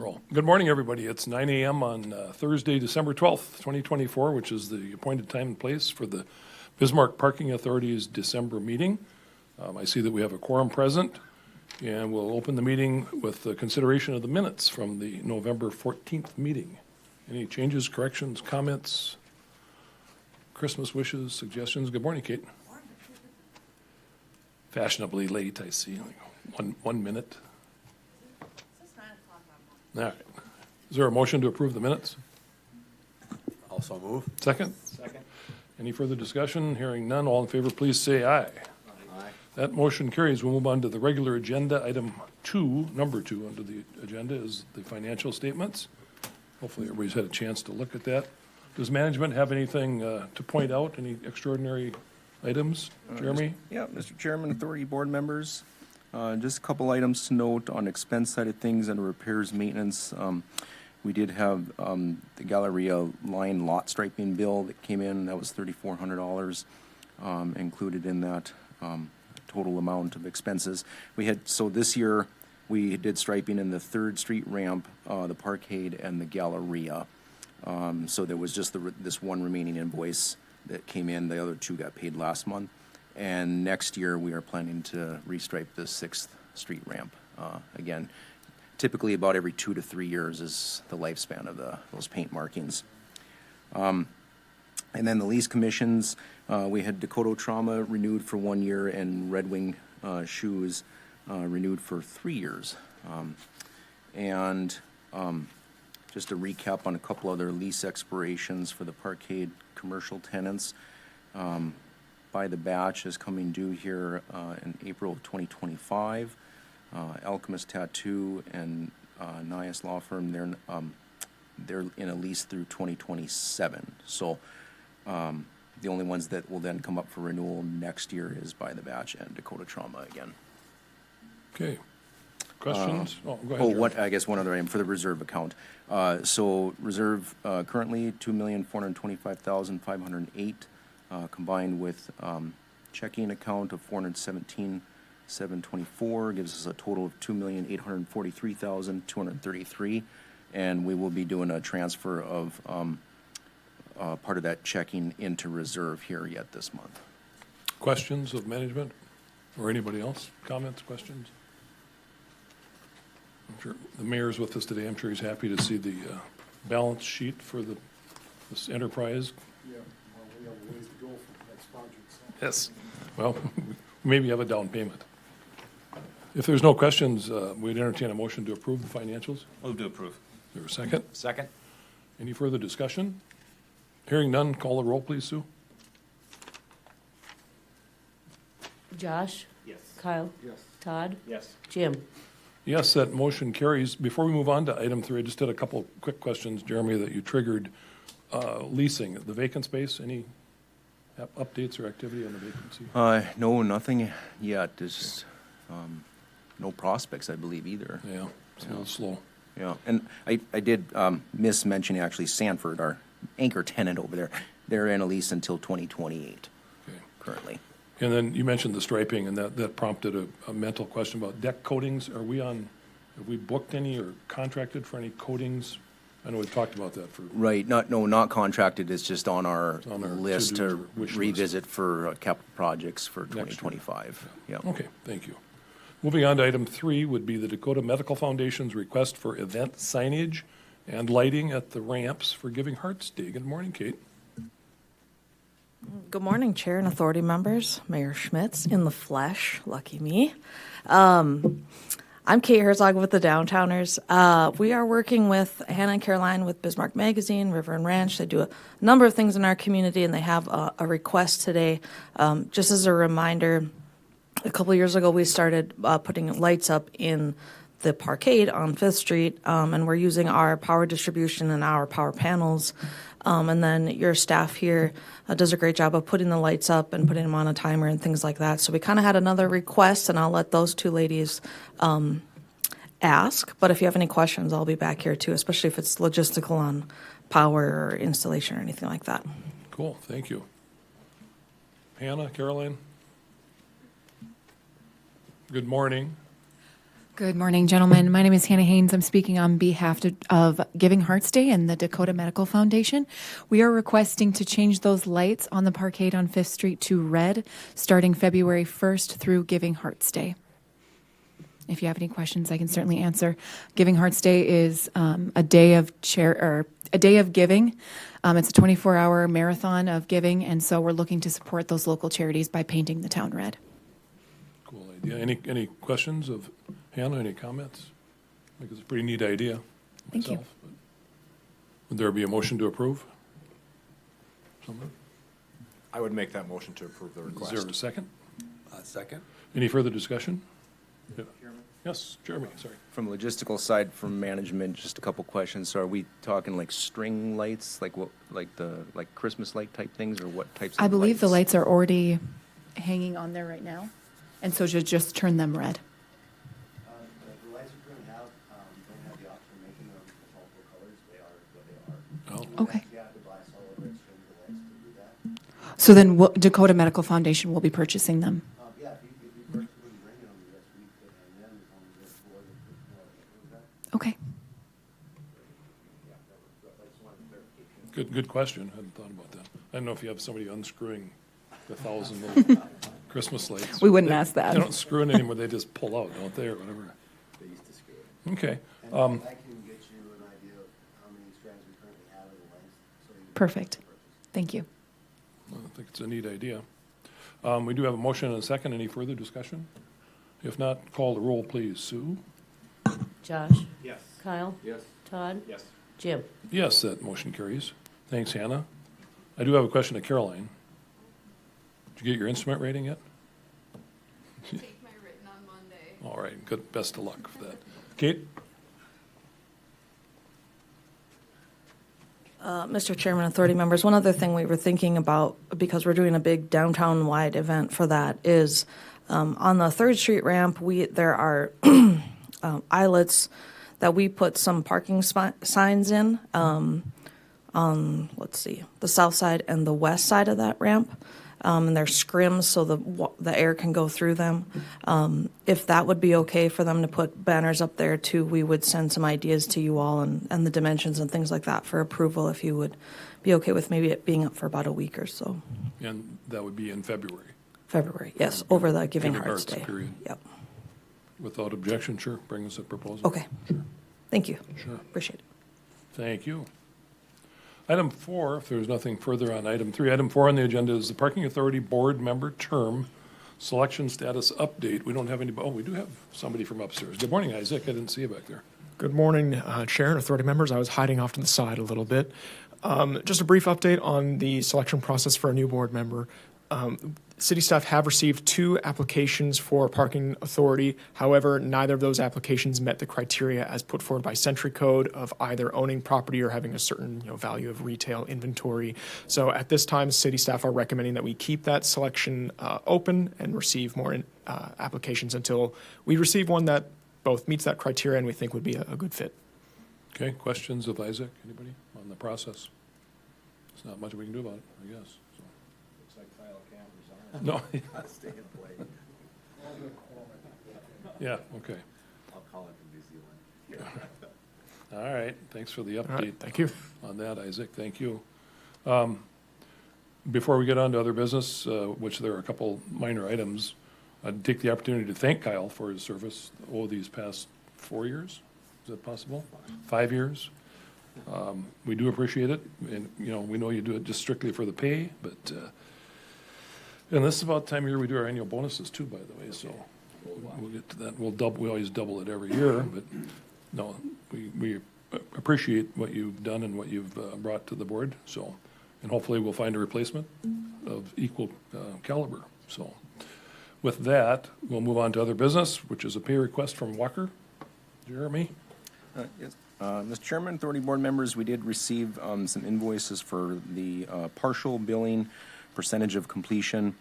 and roll. Good morning, everybody. It's 9 a.m. on Thursday, December 12th, 2024, which is the appointed time and place for the Bismarck Parking Authority's December meeting. I see that we have a quorum present, and we'll open the meeting with the consideration of the minutes from the November 14th meeting. Any changes, corrections, comments, Christmas wishes, suggestions? Good morning, Kate. Fashionably late, I see. Like one minute. All right. Is there a motion to approve the minutes? Also move. Second? Second. Any further discussion? Hearing none, all in favor, please say aye. Aye. That motion carries. We'll move on to the regular agenda. Item 2, number 2 under the agenda is the financial statements. Hopefully everybody's had a chance to look at that. Does management have anything to point out, any extraordinary items? Jeremy? Yeah, Mr. Chairman, authority board members, just a couple items to note on expense side of things and repairs, maintenance. We did have the Galleria line lot striping bill that came in. That was $3,400 included in that total amount of expenses. So this year we did striping in the 3rd Street ramp, the Parkade, and the Galleria. So there was just this one remaining invoice that came in. The other 2 got paid last month. And next year, we are planning to restripe the 6th Street ramp. Again, typically about every 2 to 3 years is the lifespan of those paint markings. And then the lease commissions, we had Dakota Trauma renewed for 1 year and Red Wing Shoes renewed for 3 years. Just a recap on a couple other lease expirations for the Parkade commercial tenants. By the Batch is coming due here in April of 2025. Alchemist Tattoo and Nias Law Firm, they're in a lease through 2027. So the only ones that will then come up for renewal next year is By the Batch and Dakota Trauma again. Okay. Questions? Go ahead. I guess one other item for the reserve account. So reserve currently $2,425,508, combined with checking account of $417,724 gives us a total of $2,843,233, and we will be doing a transfer of part of that checking into reserve here yet this month. Questions of management or anybody else? Comments, questions? I'm sure the mayor's with us today. I'm sure he's happy to see the balance sheet for this enterprise. Yeah, well, we have a ways to go for the next project. So. Yes. Well, maybe have a down payment. If there's no questions, we'd entertain a motion to approve the financials. Move to approve. Is there a second? Second. Any further discussion? Hearing none, call the roll, please, Sue. Josh? Yes. Kyle? Yes. Todd? Yes. Jim? Yes, that motion carries. Before we move on to item 3, I just had a couple quick questions, Jeremy, that you triggered. Leasing, the vacant space, any updates or activity on the vacancy? No, nothing yet. There's no prospects, I believe, either. Yeah, it's a little slow. Yeah, and I did miss mentioning actually Sanford, our anchor tenant over there. They're in a lease until 2028 Okay. currently. And then you mentioned the striping, and that prompted a mental question about deck coatings. Have we booked any or contracted for any coatings? I know we've talked about that for. Right, not contracted. It's just on our on our list to-do to wish revisit for capital projects for Next year. 2025. Yeah. Okay, thank you. Moving on to item 3 would be the Dakota Medical Foundation's request for event signage and lighting at the ramps for Giving Hearts Day. Good morning, Kate. Good morning, Chair and authority members. Mayor Schmitz in the flesh, lucky me. I'm Kate Herzog with the Downtowners. We are working with Hannah and Caroline with Bismarck Magazine, River and Ranch. They do a number of things in our community, and they have a request today. Just as a reminder, a couple years ago, we started putting lights up in the Parkade on 5th Street, and we're using our power distribution and our power panels. And then your staff here does a great job of putting the lights up and putting them on a timer and things like that. So we kind of had another request, and I'll let those 2 ladies ask. But if you have any questions, I'll be back here too, especially if it's logistical on power or installation or anything like that. Cool, thank you. Hannah, Caroline? Good morning. Good morning, gentlemen. My name is Hannah Haynes. I'm speaking on behalf of Giving Hearts Day and the Dakota Medical Foundation. We are requesting to change those lights on the parkade on 5th Street to red starting February 1st through Giving Hearts Day. If you have any questions, I can certainly answer. Giving Hearts Day is a day of a day of giving. It's a 24-hour marathon of giving, and so we're looking to support those local charities by painting the town red. Cool idea. Any questions of Hannah? Any comments? I think it's a pretty neat idea. Thank you. myself, but Would there be a motion to approve? Someone? I would make that motion to approve the Is request. there a second? Second? Any further discussion? Yeah. Yes, Jeremy, sorry. From the logistical side, from management, just a couple questions. So are we talking like string lights, like what, like Christmas light type things, or what types of I believe the lights? lights are already hanging on there right now, and so just turn them red. The lights we currently have don't have the option of making them multiple colors. They are what they are. Oh, Okay. You have to buy solid red strings of lights to do that. So then Dakota Medical Foundation will be purchasing them. Yeah, if you purchase them and bring them, yes, we could hang them as long as it's more than that. Okay. Yeah, I just wanted clarification. good question. I hadn't thought about that. I don't know if you have somebody unscrewing the 1,000 little Christmas lights. We wouldn't They- ask that. They don't screw it anymore, they just pull out, don't they, or whatever? They used to screw it. Okay. And I can get you an idea of how many strands we currently have in the length. So you can Perfect. purchase. Thank you. I think it's a neat idea. We do have a motion and a second. Any further discussion? If not, call the roll, please. Sue? Josh? Yes. Kyle? Yes. Todd? Yes. Jim? Yes, that motion carries. Thanks, Hannah. I do have a question to Caroline. Did you get your instrument rating yet? Take my written on Monday. All right, good. Best of luck for that. Kate? Mr. Chairman, authority members, one other thing we were thinking about, because we're doing a big downtown-wide event for that, is on the 3rd Street ramp, there are eyelets that we put some parking signs in on, let's see, the south side and the west side of that ramp. And they're scrims so the air can go through them. If that would be okay for them to put banners up there too, we would send some ideas to you all and the dimensions and things like that for approval, if you would be okay with maybe it being up for about a week or so. And that would be in February. February, yes, over the Giving Hearts Day. period. Yep. Without objection, sure. Bring us a proposal. Okay. Thank you. Sure. Appreciate it. Thank you. Item 4, if there's nothing further on item 3, item 4 on the agenda is the Parking Authority Board Member Term Selection Status Update. We don't have anybody, we do have somebody from upstairs. Good morning, Isaac. I didn't see you back there. Good morning, Chair and authority members. I was hiding off to the side a little bit. Just a brief update on the selection process for a new board member. City staff have received 2 applications for parking authority. However, neither of those applications met the criteria as put forward by Century Code of either owning property or having a certain value of retail inventory. So at this time, city staff are recommending that we keep that selection open and receive more applications until we receive one that both meets that criteria and we think would be a good fit. Okay, questions of Isaac? Anybody on the process? There's not much we can do about it, I guess. So. Looks like Kyle can't resign. No, Stay in play. yeah, okay. I'll call it from New Zealand. All right, thanks for the All right, update thank you. on that, Isaac. Thank you. Before we get on to other business, which there are a couple minor items, I'd take the opportunity to thank Kyle for his service these past 4 years. Is that possible? 5 years? We do appreciate it, and, we know you do it just strictly for the pay, but, and this is about the time of year we do our annual bonuses too, by the way, so we'll get to that. We always double it every year, but no, we appreciate what you've done and what you've brought to the board, so, and hopefully we'll find a replacement of equal caliber, so. With that, we'll move on to other business, which is a pay request from Walker. Jeremy? Yes. Mr. Chairman, authority board members, we did receive some invoices for the partial billing percentage of completion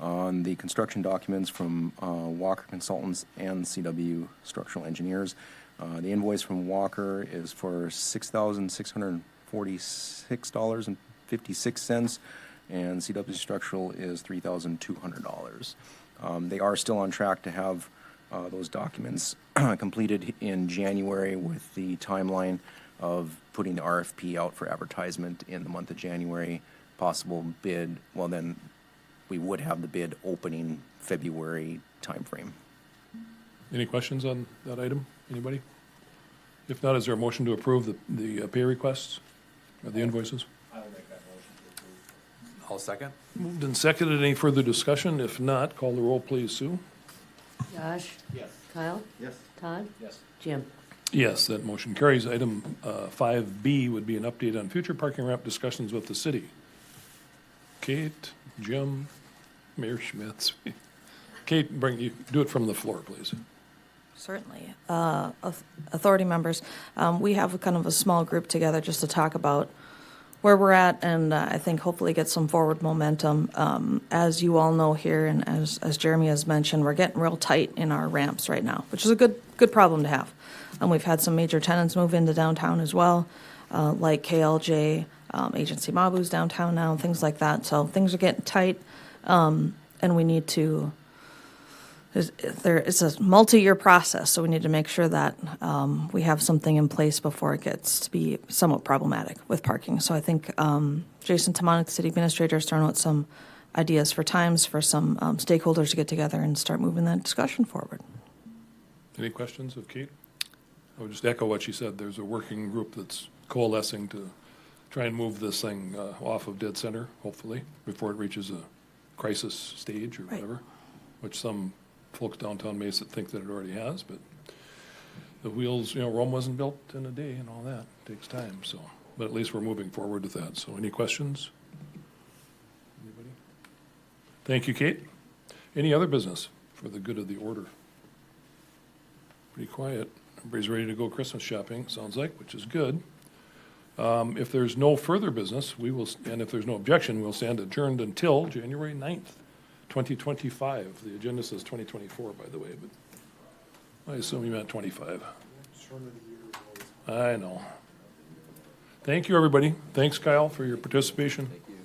on the construction documents from Walker Consultants and CW Structural Engineers. The invoice from Walker is for $6,646.56, and CW Structural is $3,200. They are still on track to have those documents completed in January with the timeline of putting the RFP out for advertisement in the month of January, possible bid, well then, we would have the bid opening February timeframe. Any questions on that item? Anybody? If not, is there a motion to approve the pay requests or the invoices? I will make that motion to approve. I'll second. Moved and seconded. Any further discussion? If not, call the roll, please, Sue. Josh? Yes. Kyle? Yes. Todd? Yes. Jim? Yes, that motion carries. Item 5B would be an update on future parking ramp discussions with the city. Kate, Jim, Mayor Schmitz. Kate, do it from the floor, please. Certainly. Authority members, we have kind of a small group together just to talk about where we're at and I think hopefully get some forward momentum. As you all know here and as Jeremy has mentioned, we're getting real tight in our ramps right now, which is a good problem to have. We've had some major tenants move into downtown as well, like KLJ, Agency Mabu's downtown now, things like that. So things are getting tight and we need to it's a multi-year process, so we need to make sure that we have something in place before it gets to be somewhat problematic with parking. So I think Jason Tamanik, the city administrator, is throwing out some ideas for times for some stakeholders to get together and start moving that discussion forward. Any questions of Kate? I would just echo what she said. There's a working group that's coalescing to try and move this thing off of dead center, hopefully, before it reaches a crisis stage or Right. whatever, which some folks downtown Mesa think that it already has, but the wheels, Rome wasn't built in a day and all that. It takes time, so, but at least we're moving forward with that. So any questions? Anybody? Thank you, Kate. Any other business for the good of the order? Pretty quiet. Everybody's ready to go Christmas shopping, sounds like, which is good. If there's no further business, and if there's no objection, we'll stand adjourned until January 9th. 2025. The agenda says 2024, by the way, but I assume you meant 25. Turn of the year is always. I know. Thank you, everybody. Thanks, Kyle, for your participation. Thank you.